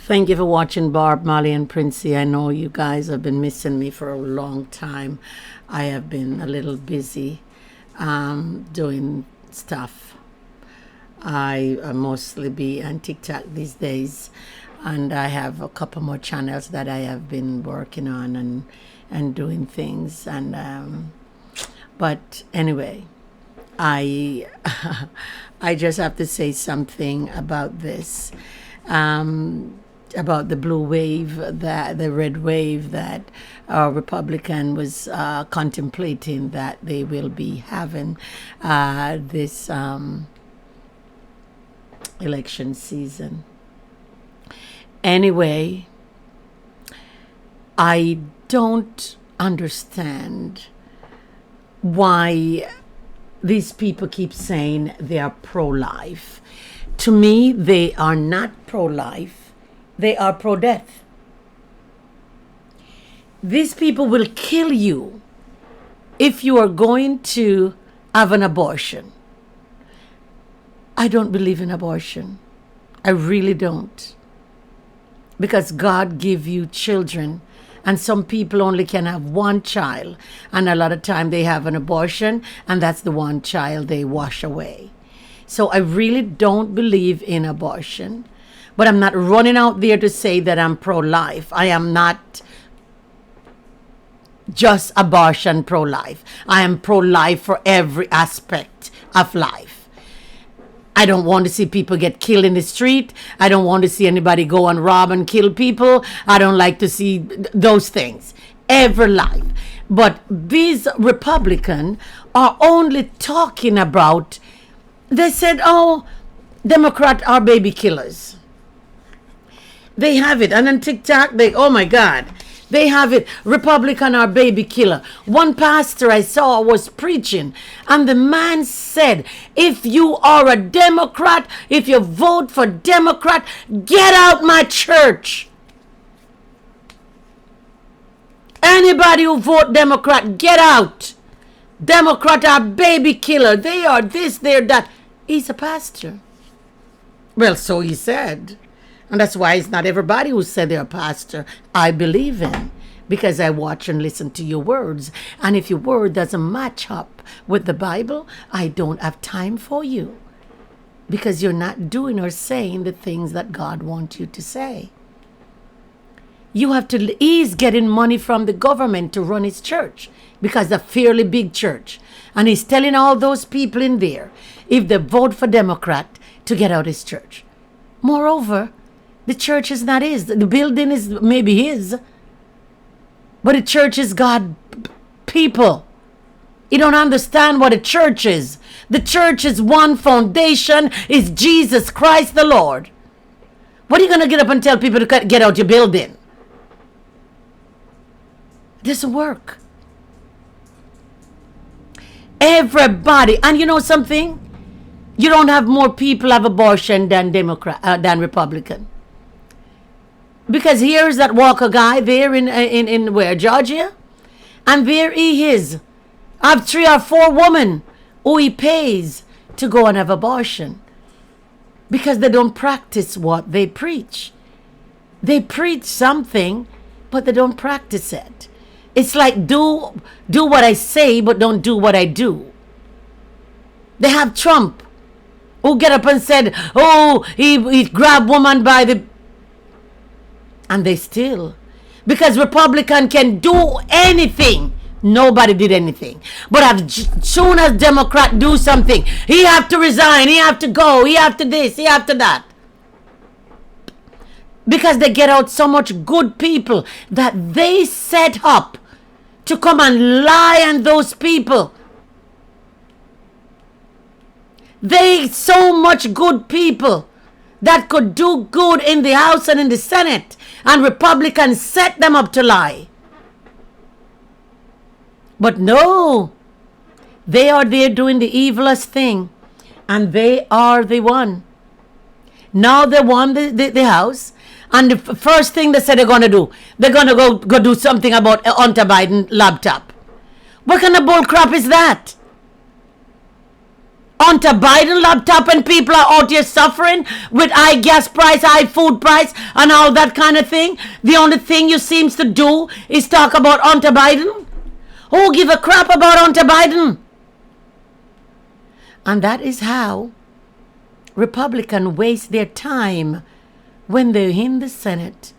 Thank you for watching Barb, Molly, and Princey. I know you guys have been missing me for a long time. I have been a little busy doing stuff. I mostly be on TikTok these days, and I have a couple more channels that I have been working on and doing things. And but anyway, I I just have to say something about this. About the blue wave, the red wave that our Republican was contemplating that they will be having this election season. Anyway, I don't understand why these people keep saying they are pro-life. To me, they are not pro-life. They are pro-death. These people will kill you if you are going to have an abortion. I don't believe in abortion. I really don't. Because God gave you children, and some people only can have one child, and a lot of time they have an abortion, and that's the one child they wash away. So I really don't believe in abortion. But I'm not running out there to say that I'm pro-life. I am not just abortion pro-life. I am pro-life for every aspect of life. I don't want to see people get killed in the street. I don't want to see anybody go and rob and kill people. I don't like to see those things. Every life. But these Republicans are only talking about, they said, oh, Democrats are baby killers. They have it. And on TikTok, oh my God, they have it. Republican are baby killer. One pastor I saw was preaching, and the man said, if you are a Democrat, if you vote for Democrat, get out my church. Anybody who vote Democrat, get out. Democrat are baby killer. They are this, they're that. He's a pastor. Well, so he said. And that's why it's not everybody who said they're a pastor I believe in, because I watch and listen to your words. And if your word doesn't match up with the Bible, I don't have time for you, because you're not doing or saying the things that God wants you to say. You have to, he's getting money from the government to run his church, because it's a fairly big church. And he's telling all those people in there, if they vote for Democrat, to get out his church. Moreover, the church is not his. The building is maybe his. But the church is God people. You don't understand what a church is. The church is one foundation, is Jesus Christ the Lord. What are you going to get up and tell people to get out your building? It doesn't work. Everybody, and you know something? You don't have more people have abortion than than Republican. Because here's that Walker guy there in where, Georgia? And there he is. I have 3 or 4 women who he pays to go and have abortion. Because they don't practice what they preach. They preach something, but they don't practice it. It's like do what I say, but don't do what I do. They have Trump, who get up and said, oh, he grabbed woman by the... And they still, because Republican can do anything. Nobody did anything. But as soon as Democrat do something, he have to resign, he have to go, he have to this, he have to that. Because they get out so much good people that they set up to come and lie on those people. They so much good people that could do good in the House and in the Senate, and Republicans set them up to lie. But no, they are there doing the evilest thing, and they are the one. Now they won the House, and the first thing they said they're going to do, they're going to go do something about Hunter Biden laptop. What kind of bull crap is that? Hunter Biden laptop and people are out here suffering with high gas price, high food price, and all that kind of thing. The only thing you seems to do is talk about Hunter Biden. Who give a crap about Hunter Biden? And that is how Republicans waste their time when they're in the Senate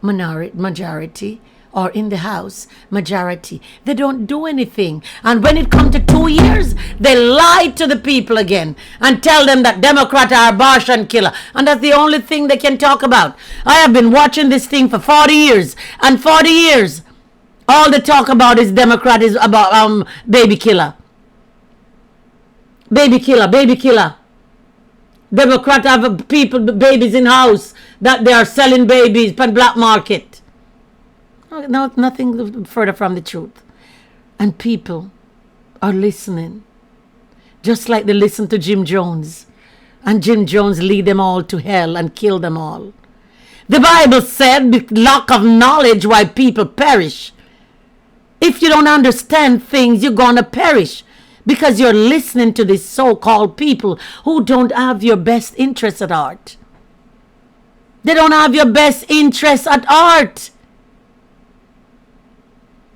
majority or in the House majority. They don't do anything. And when it comes to 2 years, they lie to the people again and tell them that Democrats are abortion killer. And that's the only thing they can talk about. I have been watching this thing for 40 years. And 40 years, all they talk about is Democrat is about baby killer. Baby killer, baby killer. Democrat have people, babies in house that they are selling babies on black market. No, nothing further from the truth. And people are listening. Just like they listen to Jim Jones. And Jim Jones lead them all to hell and kill them all. The Bible said, with lack of knowledge, why people perish. If you don't understand things, you're going to perish. Because you're listening to these so-called people who don't have your best interests at heart. They don't have your best interests at heart.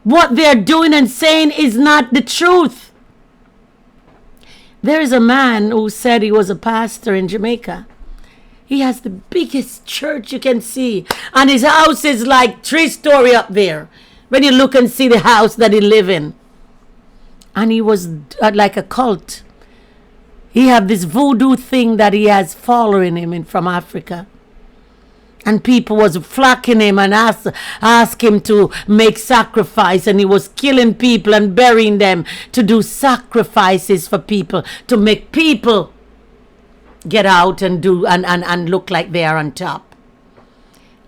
What they're doing and saying is not the truth. There is a man who said he was a pastor in Jamaica. He has the biggest church you can see. And his house is like 3-story up there. When you look and see the house that he live in. And he was like a cult. He have this voodoo thing that he has following him from Africa. And people was flocking him and ask him to make sacrifice. And he was killing people and burying them to do sacrifices for people. To make people get out and do and look like they are on top.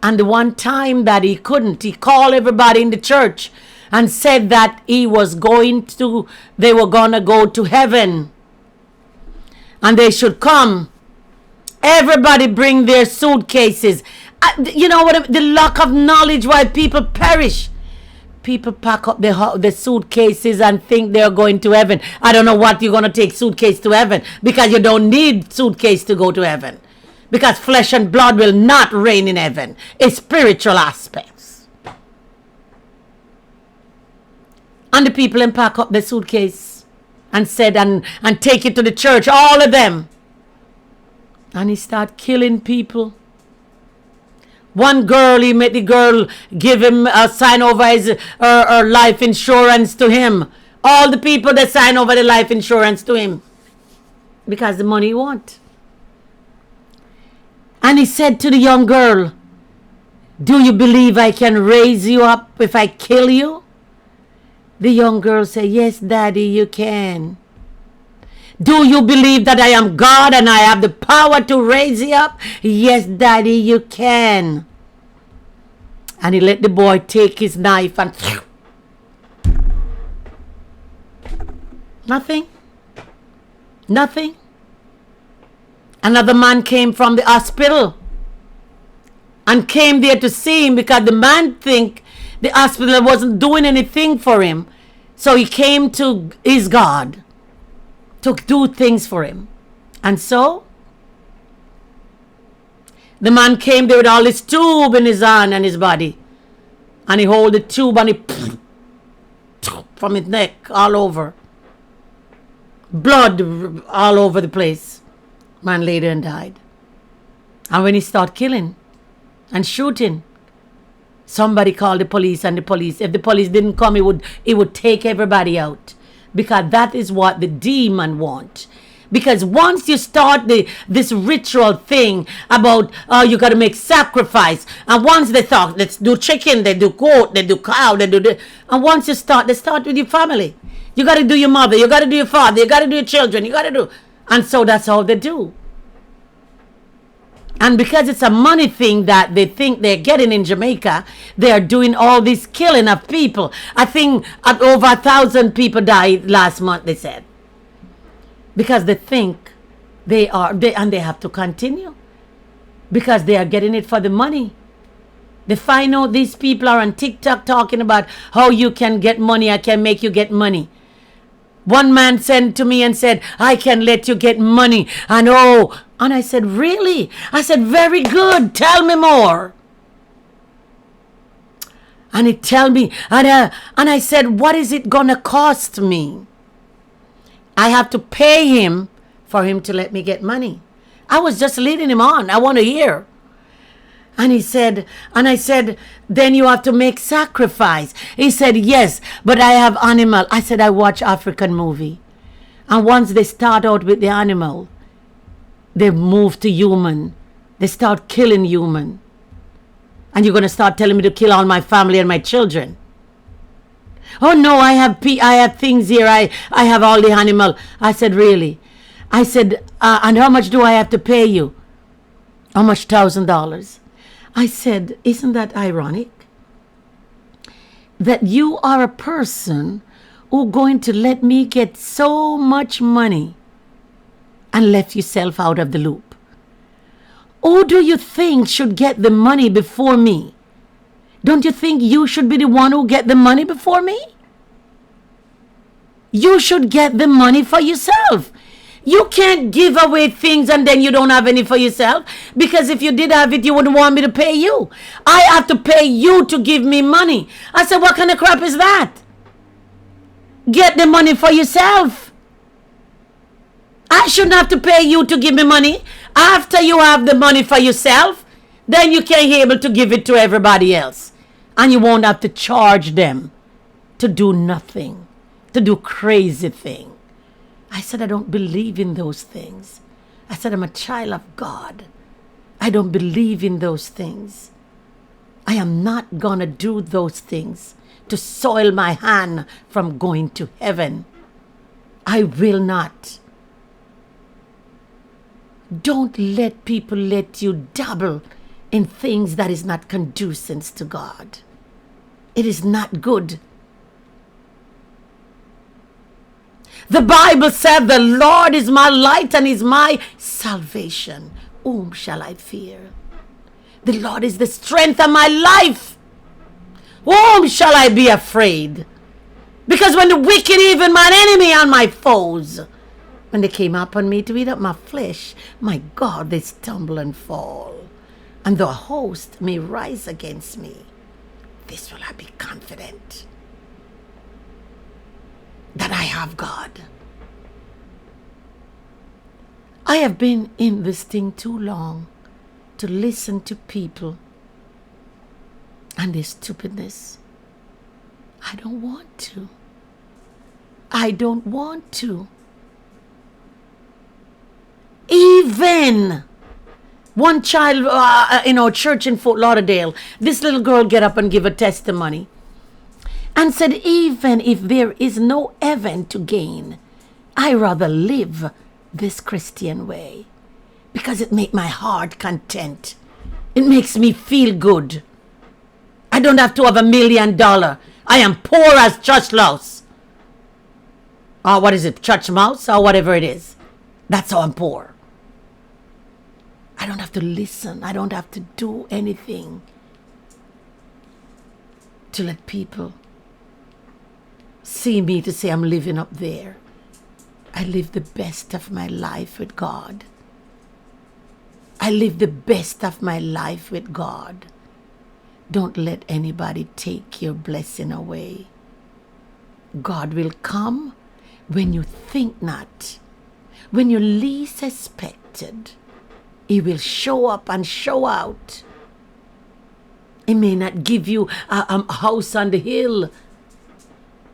And the one time that he couldn't, he called everybody in the church and said that they were gonna go to heaven. And they should come. Everybody bring their suitcases. You know what? The lack of knowledge why people perish. People pack up the suitcases and think they're going to heaven. I don't know what you're going to take suitcase to heaven. Because you don't need suitcase to go to heaven. Because flesh and blood will not reign in heaven. It's spiritual aspects. And the people then pack up the suitcase and said and take it to the church. All of them. And he start killing people. One girl, he made the girl give him a sign over her life insurance to him. All the people that sign over the life insurance to him. Because the money he want. And he said to the young girl, do you believe I can raise you up if I kill you? The young girl said, yes, Daddy, you can. Do you believe that I am God and I have the power to raise you up? Yes, Daddy, you can. And he let the boy take his knife and... Nothing. Nothing. Another man came from the hospital and came there to see him because the man think the hospital wasn't doing anything for him. So he came to his God to do things for him. And so the man came there with all his tube in his hand and his body. And he hold the tube and he from his neck all over. Blood all over the place. Man laid there and died. And when he started killing and shooting, somebody called the police, and if the police didn't come, it would take everybody out. Because that is what the demon want. Because once you start this ritual thing about you got to make sacrifice, and once they thought, let's do chicken, they do goat, they do cow, they do this, and once they start with your family. You got to do your mother, you got to do your father, you got to do your children, you got to do, and so that's all they do. And because it's a money thing that they think they're getting in Jamaica, they are doing all this killing of people. I think over 1,000 people died last month, they said. Because they think they have to continue. Because they are getting it for the money. They find out these people are on TikTok talking about how you can get money, I can make you get money. One man sent to me and said, I can let you get money. And I said, really? I said, very good. Tell me more. And he tell me, and I said, what is it gonna cost me? I have to pay him for him to let me get money. I was just leading him on. I want to hear. And he said, and I said, then you have to make sacrifice. He said, yes, but I have animal. I said, I watch African movie. And once they start out with the animal, they move to human. They start killing human. And you're going to start telling me to kill all my family and my children. Oh no, I have things here. I have all the animal. I said, really? I said, and how much do I have to pay you? How much? $1,000. I said, isn't that ironic? That you are a person who going to let me get so much money and left yourself out of the loop. Who do you think should get the money before me? Don't you think you should be the one who get the money before me? You should get the money for yourself. You can't give away things and then you don't have any for yourself. Because if you did have it, you wouldn't want me to pay you. I have to pay you to give me money. I said, what kind of crap is that? Get the money for yourself. I shouldn't have to pay you to give me money. After you have the money for yourself, then you can be able to give it to everybody else. And you won't have to charge them to do nothing, to do crazy things. I said, I don't believe in those things. I said, I'm a child of God. I don't believe in those things. I am not going to do those things to soil my hand from going to heaven. I will not. Don't let people let you dabble in things that is not conducive to God. It is not good. The Bible said, the Lord is my light and is my salvation. Whom shall I fear? The Lord is the strength of my life. Whom shall I be afraid? Because when the wicked, even my enemy and my foes, when they came upon me to eat up my flesh, my God, they stumble and fall. And the host may rise against me. This will I be confident that I have God. I have been in this thing too long to listen to people and their stupidness. I don't want to. I don't want to. Even one child in our church in Fort Lauderdale, this little girl get up and give a testimony and said, even if there is no heaven to gain, I rather live this Christian way because it makes my heart content. It makes me feel good. I don't have to have $1 million. I am poor as church louse. Or what is it, church mouse or whatever it is. That's how I'm poor. I don't have to listen. I don't have to do anything to let people see me to say I'm living up there. I live the best of my life with God. I live the best of my life with God. Don't let anybody take your blessing away. God will come when you think not, when you least expected. He will show up and show out. He may not give you a house on the hill.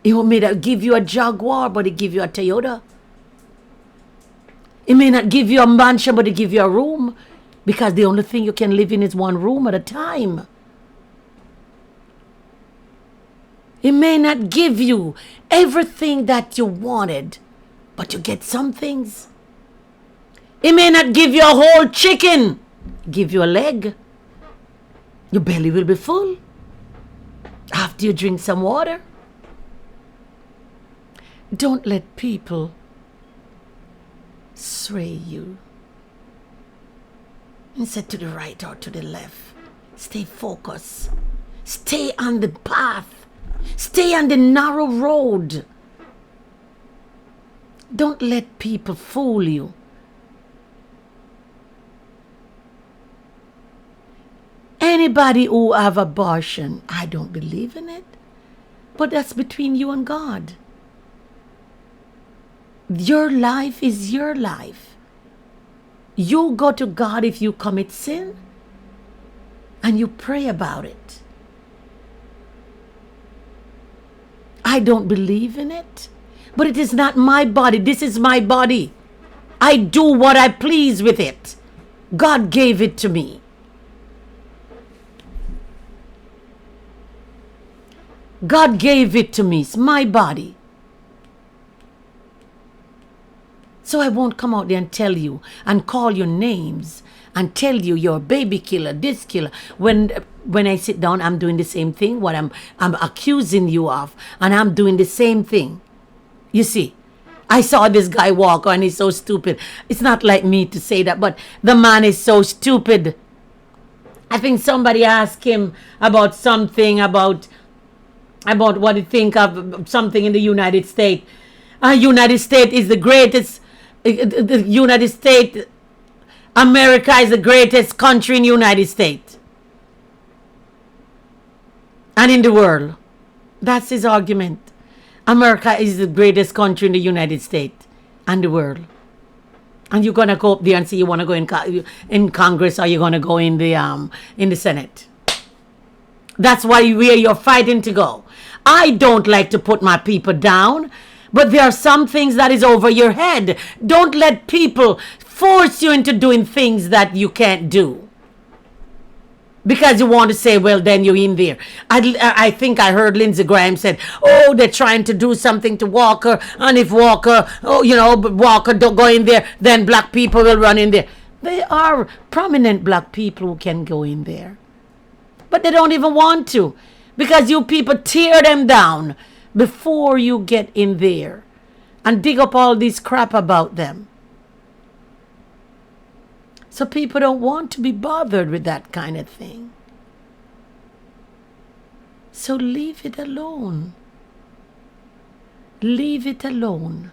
He may not give you a Jaguar, but he give you a Toyota. He may not give you a mansion, but he give you a room. Because the only thing you can live in is one room at a time. He may not give you everything that you wanted, but you get some things. He may not give you a whole chicken, give you a leg. Your belly will be full after you drink some water. Don't let people sway you. Instead to the right or to the left. Stay focused. Stay on the path. Stay on the narrow road. Don't let people fool you. Anybody who have abortion, I don't believe in it. But that's between you and God. Your life is your life. You go to God if you commit sin and you pray about it. I don't believe in it, but it is not my body. This is my body. I do what I please with it. God gave it to me. God gave it to me. It's my body. So I won't come out there and tell you and call your names and tell you you're a baby killer, this killer. When I sit down, I'm doing the same thing, what I'm accusing you of, and I'm doing the same thing. You see, I saw this guy walk and he's so stupid. It's not like me to say that, but the man is so stupid. I think somebody asked him about something, about what he think of something in the United States. United States is the greatest. The United States, America is the greatest country in the United States and in the world. That's his argument. America is the greatest country in the United States and the world. And you're gonna go up there and say you want to go in Congress, or you're gonna go in the Senate. That's where you're fighting to go. I don't like to put my people down, but there are some things that is over your head. Don't let people force you into doing things that you can't do, because you want to say, well, then you're in there. I think I heard Lindsey Graham said, oh, they're trying to do something to Walker, and if Walker, but Walker don't go in there, then black people will run in there. There are prominent black people who can go in there, but they don't even want to, because you people tear them down before you get in there and dig up all this crap about them. So people don't want to be bothered with that kind of thing. So leave it alone. Leave it alone.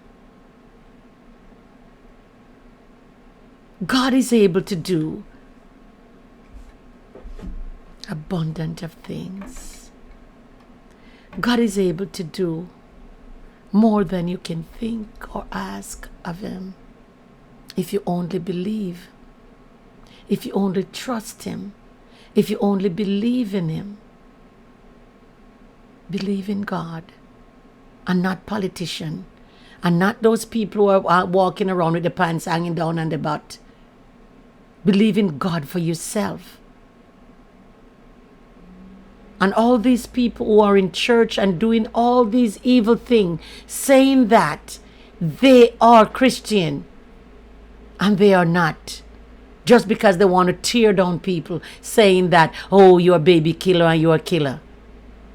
God is able to do abundant of things. God is able to do more than you can think or ask of Him, if you only believe, if you only trust Him, if you only believe in Him. Believe in God, and not politician, and not those people who are walking around with the pants hanging down on the butt. Believe in God for yourself. And all these people who are in church and doing all these evil things, saying that they are Christian, and they are not. Just because they want to tear down people, saying that, oh, you're a baby killer and you're a killer.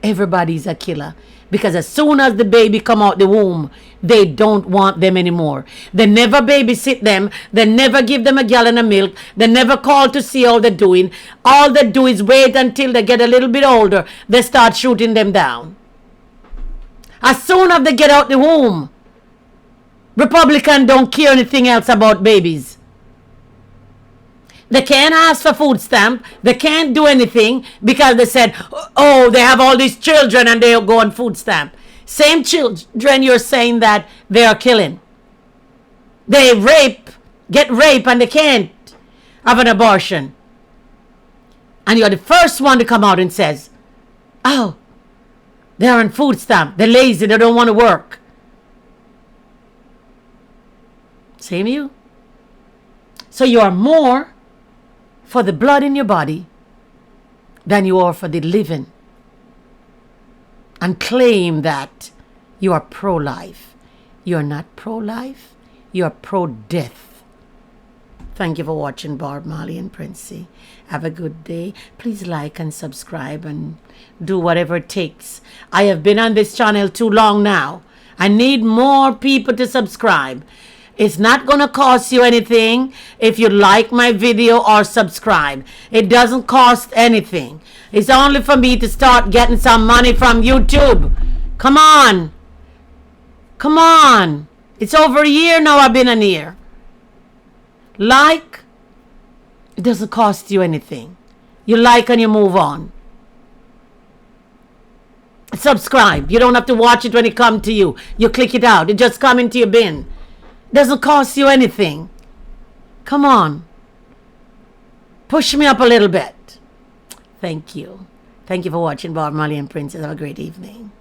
Everybody's a killer. Because as soon as the baby come out the womb, they don't want them anymore. They never babysit them. They never give them a gallon of milk. They never call to see how they're doing. All they do is wait until they get a little bit older. They start shooting them down. As soon as they get out the womb, Republicans don't care anything else about babies. They can't ask for food stamp. They can't do anything because they said, oh, they have all these children and they'll go on food stamp. Same children you're saying that they are killing. They get raped, and they can't have an abortion. And you're the first one to come out and says, oh, they're on food stamp. They're lazy. They don't want to work. Same you. So you are more for the blood in your body than you are for the living. And claim that you are pro-life. You're not pro-life. You're pro-death. Thank you for watching Barb Marley and Princey. Have a good day. Please like and subscribe and do whatever it takes. I have been on this channel too long now. I need more people to subscribe. It's not going to cost you anything if you like my video or subscribe. It doesn't cost anything. It's only for me to start getting some money from YouTube. Come on. Come on. It's over a year now I've been on here. Like, it doesn't cost you anything. You like and you move on. Subscribe. You don't have to watch it when it comes to you. You click it out. It just comes into your bin. Doesn't cost you anything. Come on. Push me up a little bit. Thank you. Thank you for watching Bob Marley and Princess. Have a great evening.